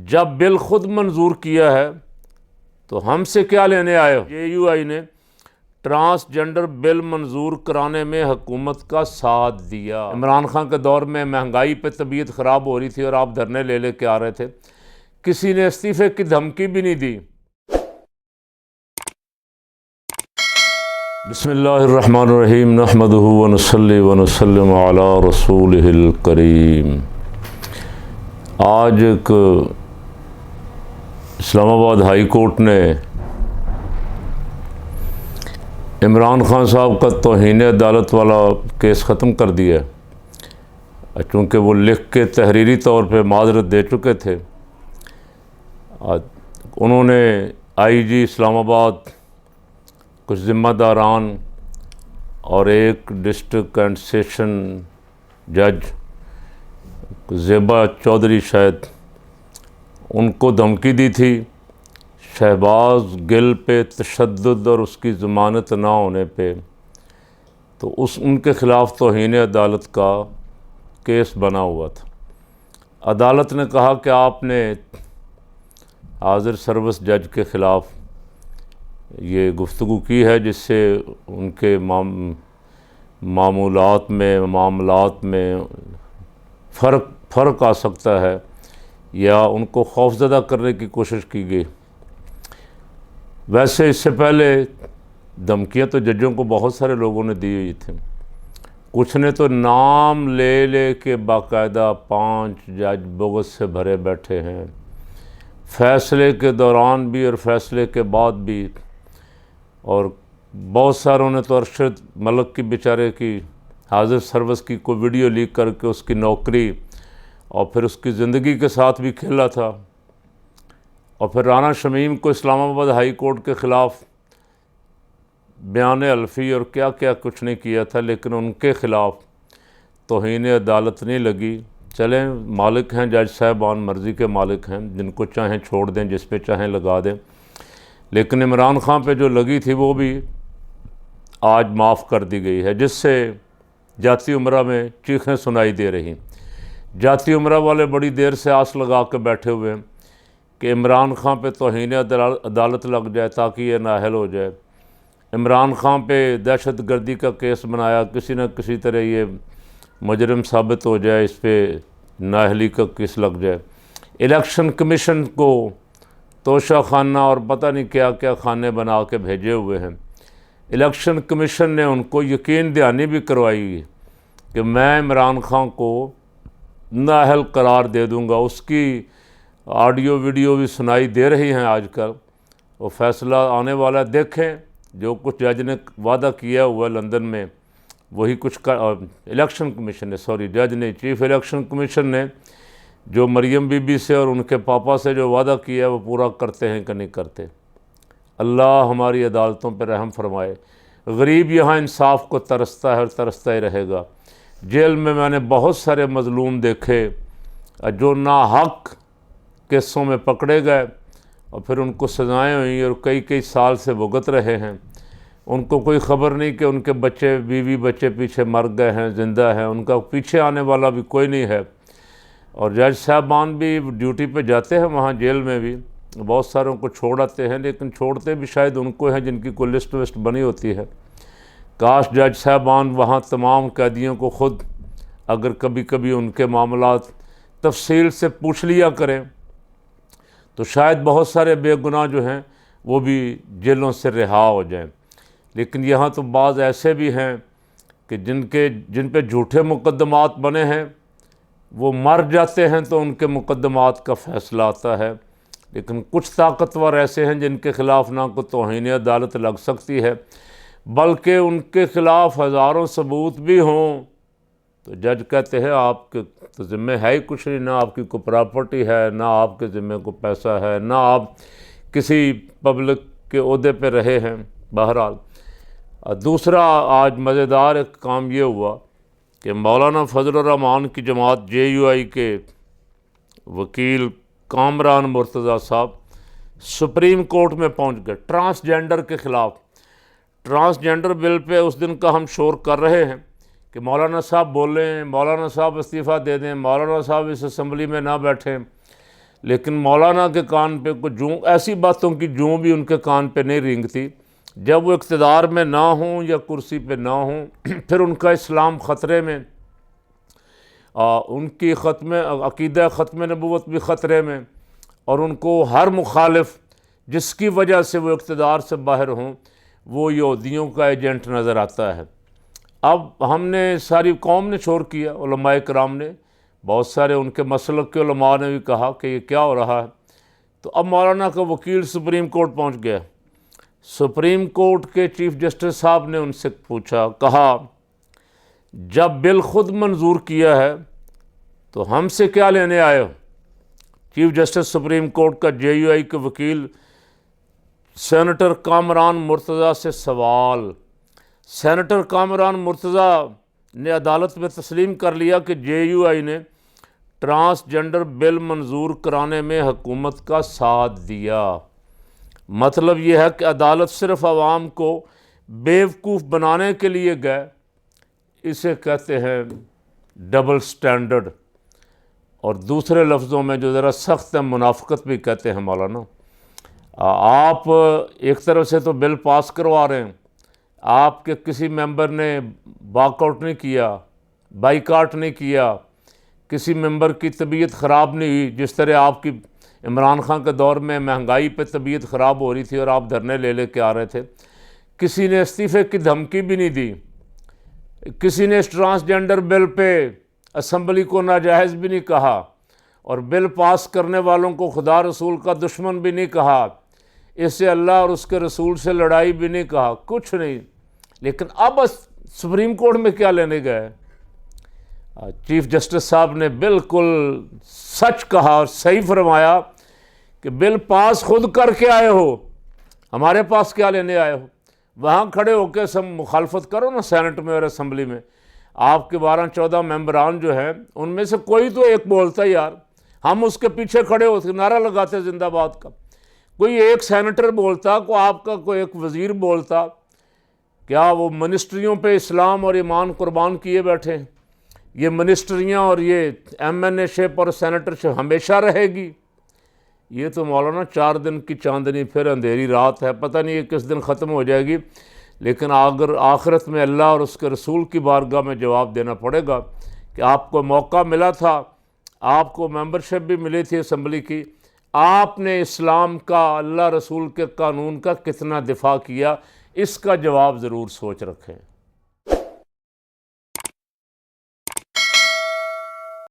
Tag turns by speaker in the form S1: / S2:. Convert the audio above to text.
S1: जब बिल खुद मंजूर किया है तो हमसे क्या लेने आए हो। JUI ने ट्रांसजेंडर बिल मंजूर कराने में हुकूमत का साथ दिया। इमरान खान के दौर में महंगाई पे तबीयत ख़राब हो रही थी और आप धरने ले लेके आ रहे थे, किसी ने इस्तीफ़े की धमकी भी नहीं दी। बिस्मिल्लाहिर्रहमानिर्रहीम नहमदुहु व नसल्ली व नसल्लिम अला रसूलिहिल करीम। आज एक इस्लामाबाद हाई कोर्ट ने इमरान खान साहब का तौहीन अदालत वाला केस ख़त्म कर दिया, चूँकि वो लिख के तहरीरी तौर पे माजरत दे चुके थे। उन्होंने IG इस्लामाबाद, कुछ ज़िम्मेदारान और एक डिस्ट्रिक्ट एंड सेशन जज ज़ेबा चौधरी शायद, उनको धमकी दी थी शहबाज गिल पे तशद्दुद और उसकी ज़मानत ना होने पे, तो उनके ख़िलाफ़ तौहीन अदालत का केस बना हुआ था। अदालत ने कहा कि आपने हाज़िर सर्विस जज के ख़िलाफ़ ये गुफ्तगू की है जिससे उनके मामलात में फ़र्क आ सकता है या उनको खौफज़दा करने की कोशिश की गई। वैसे इससे पहले धमकियां तो जजों को बहुत सारे लोगों ने दी हुई थी। कुछ ने तो नाम ले के बाकायदा 5 जज बोगस से भरे बैठे हैं, फ़ैसले के दौरान भी और फ़ैसले के बाद भी। और बहुत सारों ने तो अरशद मलिक की बेचारे की हाज़िर सर्विस की कोई वीडियो लीक करके उसकी नौकरी और फिर उसकी ज़िंदगी के साथ भी खेला था। और फिर राना शमीम को इस्लामाबाद हाई कोर्ट के ख़िलाफ़ बयान हल्फी और क्या क्या कुछ नहीं किया था, लेकिन उनके ख़िलाफ़ तौहीन अदालत नहीं लगी। चलें, मालिक हैं जज साहबान, मर्ज़ी के मालिक हैं, जिनको चाहें छोड़ दें, जिस पे चाहें लगा दें। लेकिन इमरान खान पे जो लगी थी वो भी आज माफ़ कर दी गई है, जिससे जाती उमरा में चीखें सुनाई दे रही। जाती उमरा वाले बड़ी देर से आस लगा के बैठे हुए हैं कि इमरान खान पे तौहीन अदालत लग जाए ताकि ये नाअहल हो जाए। इमरान खान पे दहशत गर्दी का केस बनाया, किसी न किसी तरह ये मुजरिम साबित हो जाए, इस पर नाअहली का केस लग जाए। इलेक्शन कमीशन को तोशा खाना और पता नहीं क्या क्या खाने बना के भेजे हुए हैं। इलेक्शन कमीशन ने उनको यकीन दहानी भी करवाई कि मैं इमरान खान को नाअहल करार दे दूँगा। उसकी ऑडियो वीडियो भी सुनाई दे रही हैं आजकल। वो फ़ैसला आने वाला है, देखें। जो कुछ जज ने वादा किया हुआ लंदन में वही कुछ इलेक्शन कमीशन ने, सॉरी जज ने, चीफ इलेक्शन कमीशन ने जो मरियम बीबी से और उनके पापा से जो वादा किया वो पूरा करते हैं कि नहीं करते। अल्लाह हमारी अदालतों पर रहम फरमाए। गरीब यहाँ इंसाफ को तरसता है और तरसता ही रहेगा। जेल में मैंने बहुत सारे मज़लूम देखे जो नाहक केसों में पकड़े गए और फिर उनको सज़ाएँ हुई और कई कई साल से भुगत रहे हैं। उनको कोई ख़बर नहीं कि उनके बच्चे, बीवी बच्चे पीछे मर गए हैं, ज़िंदा हैं, उनका पीछे आने वाला भी कोई नहीं है। और जज साहबान भी ड्यूटी पे जाते हैं वहाँ जेल में भी, बहुत सारों को छोड़ आते हैं, लेकिन छोड़ते भी शायद उनको हैं जिनकी कोई लिस्ट विस्ट बनी होती है। काश जज साहबान वहाँ तमाम कैदियों को ख़ुद अगर कभी कभी उनके मामलात तफसील से पूछ लिया करें तो शायद बहुत सारे बेगुनाह जो हैं वो भी जेलों से रिहा हो जाएं। लेकिन यहाँ तो बाज़ ऐसे भी हैं कि जिन पे झूठे मुकद्दमात बने हैं वो मर जाते हैं तो उनके मुकद्दमात का फ़ैसला आता है। लेकिन कुछ ताकतवर ऐसे हैं जिनके ख़िलाफ़ ना को तौहीन अदालत लग सकती है, बल्कि उनके ख़िलाफ़ हज़ारों सबूत भी हों तो जज कहते हैं आपके तो ज़िम्मे है ही कुछ नहीं, ना आपकी कोई प्रॉपर्टी है, ना आपके ज़िम्मे को पैसा है, ना आप किसी पब्लिक के ओहदे पे रहे हैं। बहरहाल दूसरा आज मज़ेदार एक काम ये हुआ कि मौलाना फजलुर रहमान की जमात JUI के वकील कामरान मुर्तज़ा साहब सुप्रीम कोर्ट में पहुंच गए ट्रांसजेंडर के ख़िलाफ़। ट्रांसजेंडर बिल पे उस दिन का हम शोर कर रहे हैं कि मौलाना साहब बोलें, मौलाना साहब इस्तीफ़ा दे दें, मौलाना साहब इस असम्बली में ना बैठें। लेकिन मौलाना के कान पे कुछ जूं ऐसी बातों की जूं भी उनके कान पे नहीं रेंगती। जब वो इक़्तिदार में ना हों या कुर्सी पे ना हों फिर उनका इस्लाम ख़तरे में, उनकी ख़त्म अक़ीदा ख़त्म नबूवत भी ख़तरे में, और उनको हर मुखालिफ जिसकी वजह से वो इक़्तिदार से बाहर हों वो यहूदियों का एजेंट नज़र आता है। अब हमने सारी कौम ने शोर किया, उलमाए किराम ने, बहुत सारे उनके मसलक के उलमा ने भी कहा कि ये क्या हो रहा है। तो अब मौलाना का वकील सुप्रीम कोर्ट पहुंच गया। सुप्रीम कोर्ट के चीफ जस्टिस साहब ने उनसे पूछा, कहा जब बिल खुद मंजूर किया है तो हमसे क्या लेने आए हो। चीफ जस्टिस सुप्रीम कोर्ट का JUI के वकील सेनेटर कामरान मुर्तज़ा से सवाल। सेनेटर कामरान मुर्तज़ा ने अदालत में तस्लीम कर लिया कि JUI ने ट्रांसजेंडर बिल मंजूर कराने में हुकूमत का साथ दिया। मतलब यह है कि अदालत सिर्फ आवाम को बेवकूफ़ बनाने के लिए गए। इसे कहते हैं डबल स्टैंडर्ड, और दूसरे लफ्ज़ों में जो ज़रा सख्त है मुनाफ़िकत भी कहते हैं मौलाना। आप एक तरफ से तो बिल पास करवा रहे हैं, आपके किसी मेंबर ने वॉकआउट नहीं किया, बाइकाट नहीं किया, किसी मेंबर की तबीयत ख़राब नहीं हुई, जिस तरह आपकी इमरान खान के दौर में महंगाई पे तबीयत ख़राब हो रही थी और आप धरने ले लेके आ रहे थे। किसी ने इस्तीफ़े की धमकी भी नहीं दी, किसी ने इस ट्रांसजेंडर बिल पे असम्बली को नाजायज़ भी नहीं कहा, और बिल पास करने वालों को खुदा रसूल का दुश्मन भी नहीं कहा, इससे अल्लाह और उसके रसूल से लड़ाई भी नहीं कहा, कुछ नहीं। लेकिन अब सुप्रीम कोर्ट में क्या लेने गए। चीफ जस्टिस साहब ने बिल्कुल सच कहा और सही फरमाया कि बिल पास खुद करके आए हो, हमारे पास क्या लेने आए हो। वहाँ खड़े होकर सब मुखालफत करो ना सेनेट में और असम्बली में। आपके 12-14 मेंबरान जो हैं उनमें से कोई तो एक बोलता यार, हम उसके पीछे खड़े होते नारा लगाते जिंदाबाद का। कोई एक सेनेटर बोलता, को आपका कोई एक वज़ीर बोलता, क्या वो मिनिस्ट्रियों पे इस्लाम और ईमान कुर्बान किए बैठे हैं। ये मिनिस्ट्रियाँ और ये MNA-शिप और सेनेटरशिप हमेशा रहेगी। ये तो मौलाना 4 दिन की चांदनी फिर अंधेरी रात है, पता नहीं ये किस दिन ख़त्म हो जाएगी। लेकिन अगर आखिरत में अल्लाह और उसके रसूल की बारगाह में जवाब देना पड़ेगा कि आपको मौका मिला था, आपको मेंबरशिप भी मिली थी असम्बली की, आपने इस्लाम का, अल्लाह रसूल के कानून का कितना दिफा किया, इसका जवाब ज़रूर सोच रखें।